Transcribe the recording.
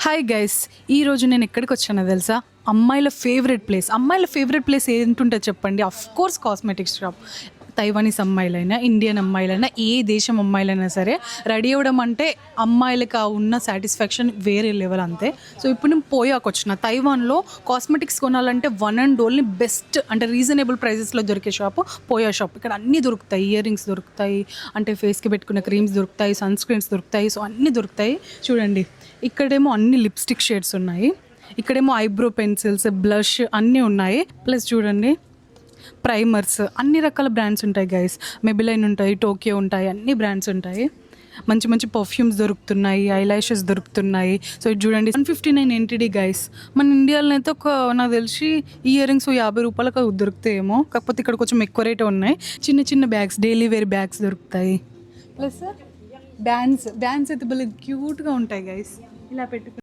Hi guys, ఈరోజు నేను ఎక్కడికి వచ్చానో తెలుసా? అమ్మాయిల ఫేవరెట్ ప్లేస్ ఏంటుంటే చెప్పండి. Of course cosmetics shop. Taiwanese అమ్మాయిలైనా, ఇండియన్ అమ్మాయిలైనా, ఏ దేశం అమ్మాయిలైనా సరే రెడీ అవ్వడం అంటే అమ్మాయిలకు ఉన్న సాటిస్ఫాక్షన్ వేరే లెవెల్ అంతే. సో ఇప్పుడు నేను పోయాకు వచ్చిన తైవాన్లో కాస్మెటిక్స్ కొనాలంటే వన్ అండ్ ఓన్లీ బెస్ట్ అంటే రీజనబుల్ ప్రైజెస్లో దొరికే షాపు పోయా షాప్. ఇక్కడ అన్నీ దొరుకుతాయి. ఇయర్ రింగ్స్ దొరుకుతాయి, అంటే ఫేస్కి పెట్టుకునే క్రీమ్స్ దొరుకుతాయి, సన్ స్క్రీన్స్ దొరుకుతాయి. సో అన్నీ దొరుకుతాయి. చూడండి, ఇక్కడేమో అన్ని లిప్స్టిక్ షేడ్స్ ఉన్నాయి, ఇక్కడేమో ఐబ్రో పెన్సిల్స్, బ్లష్ అన్నీ ఉన్నాయి. ప్లస్ చూడండి, ప్రైమర్స్, అన్ని రకాల బ్రాండ్స్ ఉంటాయి గైస్. మెబిలైన్ ఉంటాయి, టోక్యో ఉంటాయి, అన్ని బ్రాండ్స్ ఉంటాయి. మంచి మంచి పర్ఫ్యూమ్స్ దొరుకుతున్నాయి, ఐలాషెస్ దొరుకుతున్నాయి. సో ఇది చూడండి, 159 NTD గైస్. మన ఇండియాలో అయితే నాకు తెలిసి ఇయర్ రింగ్స్ 50 రూపాయలకు దొరుకుతాయేమో, కాకపోతే ఇక్కడ కొంచెం ఎక్కువ రేటే ఉన్నాయి. చిన్న చిన్న బ్యాగ్స్, డైలీ వేర్ బ్యాగ్స్ దొరుకుతాయి. ప్లస్ బ్యాండ్స్ అయితే భలే క్యూట్గా ఉంటాయి గైస్. ఇలా పెట్టుకుని